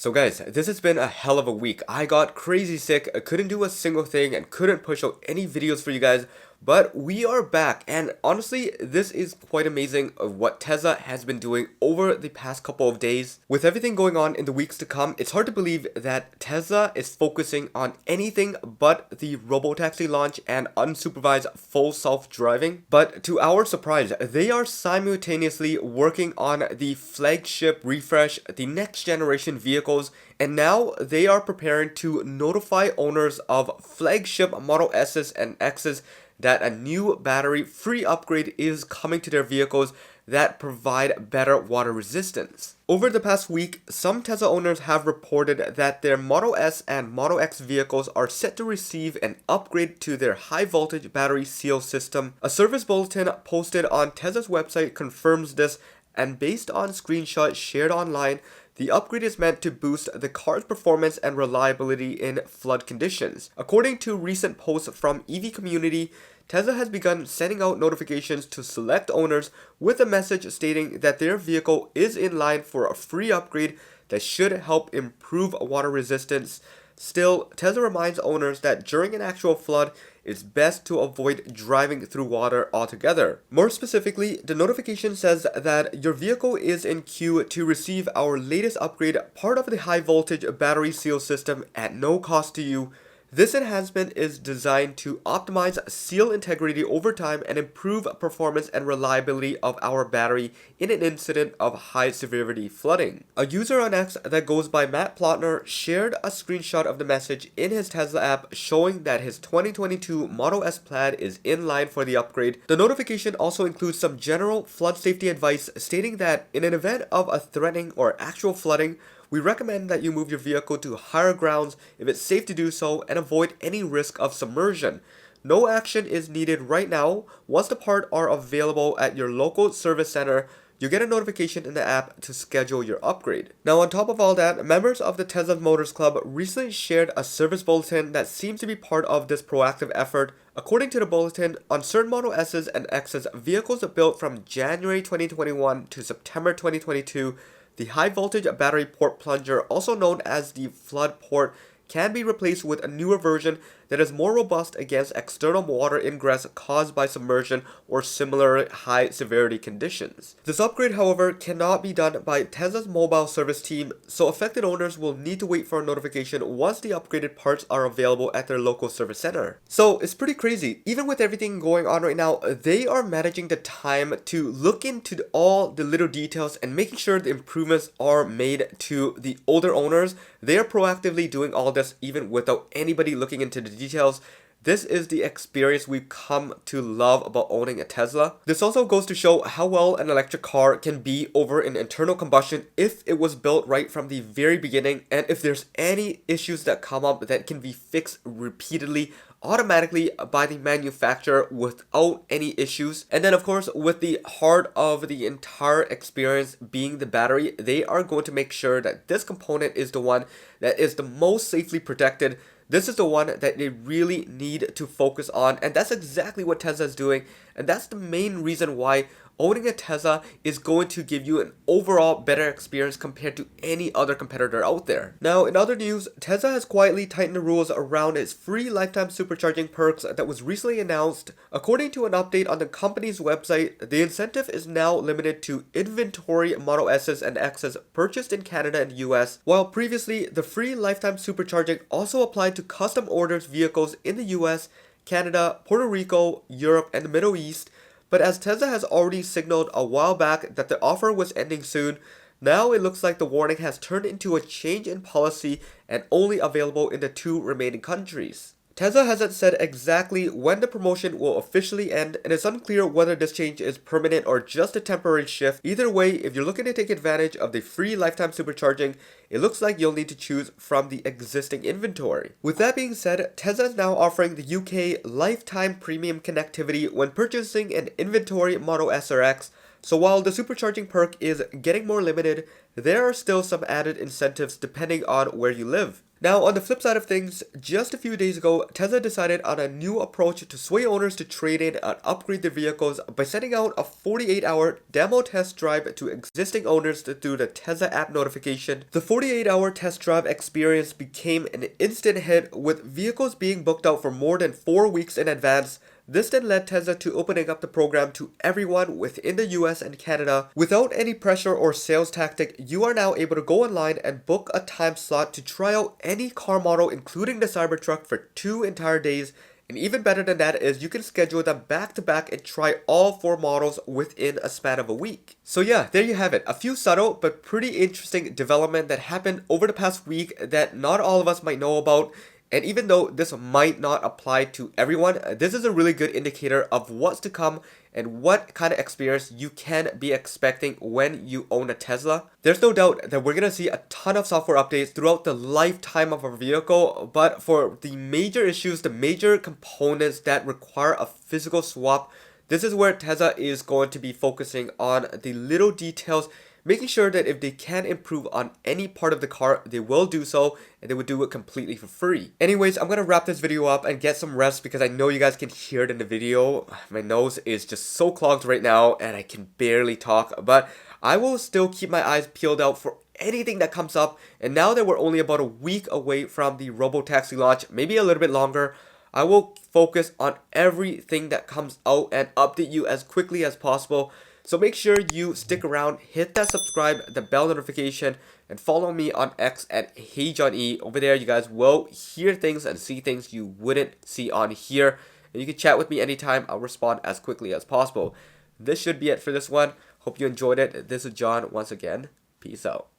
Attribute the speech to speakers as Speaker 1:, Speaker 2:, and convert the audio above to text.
Speaker 1: So guys, this has been a hell of a week. I got crazy sick, I couldn't do a single thing and couldn't push out any videos for you guys, but we are back, and honestly, this is quite amazing of what Tesla has been doing over the past couple of days. With everything going on in the weeks to come, it's hard to believe that Tesla is focusing on anything but the robotaxi launch and unsupervised full self-driving. But to our surprise, they are simultaneously working on the flagship refresh, the next generation vehicles, and now they are preparing to notify owners of flagship Model S's and X's that a new battery-free upgrade is coming to their vehicles that provide better water resistance. Over the past week, some Tesla owners have reported that their Model S and Model X vehicles are set to receive an upgrade to their high-voltage battery seal system. A service bulletin posted on Tesla's website confirms this, and based on screenshots shared online, the upgrade is meant to boost the car's performance and reliability in flood conditions. According to recent posts from EV community, Tesla has begun sending out notifications to select owners with a message stating that their vehicle is in line for a free upgrade that should help improve water resistance. Still, Tesla reminds owners that during an actual flood, it's best to avoid driving through water altogether. More specifically, the notification says that your vehicle is in queue to receive our latest upgrade, part of the high voltage battery seal system at no cost to you. This enhancement is designed to optimize seal integrity over time and improve performance and reliability of our battery in an incident of high severity flooding. A user on X that goes by Matt Plotner shared a screenshot of the message in his Tesla app showing that his 2022 Model S Plaid is in line for the upgrade. The notification also includes some general flood safety advice stating that in an event of a threatening or actual flooding, we recommend that you move your vehicle to higher grounds if it's safe to do so and avoid any risk of submersion. No action is needed right now. Once the parts are available at your local service center, you get a notification in the app to schedule your upgrade. Now, on top of all that, members of the Tesla Motors Club recently shared a service bulletin that seems to be part of this proactive effort. According to the bulletin, on certain Model S's and X's, vehicles built from January 2021 to September 2022, the high voltage battery port plunger, also known as the flood port, can be replaced with a newer version that is more robust against external water ingress caused by submersion or similar high severity conditions. This upgrade, however, cannot be done by Tesla's mobile service team, so affected owners will need to wait for a notification once the upgraded parts are available at their local service center. So it's pretty crazy. Even with everything going on right now, they are managing the time to look into all the little details and making sure the improvements are made to the older owners. They are proactively doing all this even without anybody looking into the details. This is the experience we've come to love about owning a Tesla. This also goes to show how well an electric car can be over an internal combustion if it was built right from the very beginning, and if there's any issues that come up that can be fixed repeatedly automatically by the manufacturer without any issues. And then of course, with the heart of the entire experience being the battery, they are going to make sure that this component is the one that is the most safely protected. This is the one that they really need to focus on, and that's exactly what Tesla is doing, and that's the main reason why owning a Tesla is going to give you an overall better experience compared to any other competitor out there. Now, in other news, Tesla has quietly tightened the rules around its free lifetime supercharging perks that was recently announced. According to an update on the company's website, the incentive is now limited to inventory Model S's and X's purchased in Canada and US, while previously the free lifetime supercharging also applied to custom orders vehicles in the US, Canada, Puerto Rico, Europe, and the Middle East. But as Tesla has already signaled a while back that the offer was ending soon, now it looks like the warning has turned into a change in policy and only available in the two remaining countries. Tesla hasn't said exactly when the promotion will officially end, and it's unclear whether this change is permanent or just a temporary shift. Either way, if you're looking to take advantage of the free lifetime supercharging, it looks like you'll need to choose from the existing inventory. With that being said, Tesla is now offering the UK lifetime premium connectivity when purchasing an inventory Model S or X. So while the supercharging perk is getting more limited, there are still some added incentives depending on where you live. Now, on the flip side of things, just a few days ago, Tesla decided on a new approach to sway owners to trade in and upgrade their vehicles by sending out a 48-hour demo test drive to existing owners through the Tesla app notification. The 48-hour test drive experience became an instant hit, with vehicles being booked out for more than 4 weeks in advance. This then led Tesla to opening up the program to everyone within the US and Canada. Without any pressure or sales tactic, you are now able to go online and book a time slot to try out any car model, including the Cybertruck, for 2 entire days. And even better than that is you can schedule them back to back and try all 4 models within a span of a week. So yeah, there you have it. A few subtle but pretty interesting development that happened over the past week that not all of us might know about. And even though this might not apply to everyone, this is a really good indicator of what's to come and what kind of experience you can be expecting when you own a Tesla. There's no doubt that we're going to see a ton of software updates throughout the lifetime of our vehicle, but for the major issues, the major components that require a physical swap, this is where Tesla is going to be focusing on the little details, making sure that if they can improve on any part of the car, they will do so, and they will do it completely for free. Anyways, I'm gonna wrap this video up and get some rest because I know you guys can hear it in the video. My nose is just so clogged right now and I can barely talk, but I will still keep my eyes peeled out for anything that comes up. And now that we're only about a week away from the Robotaxi launch, maybe a little bit longer, I will focus on everything that comes out and update you as quickly as possible. So make sure you stick around, hit that subscribe, the bell notification, and follow me on X at HeyJohnE. Over there, you guys will hear things and see things you wouldn't see on here. And you can chat with me anytime. I'll respond as quickly as possible. This should be it for this one. Hope you enjoyed it. This is John once again. Peace out.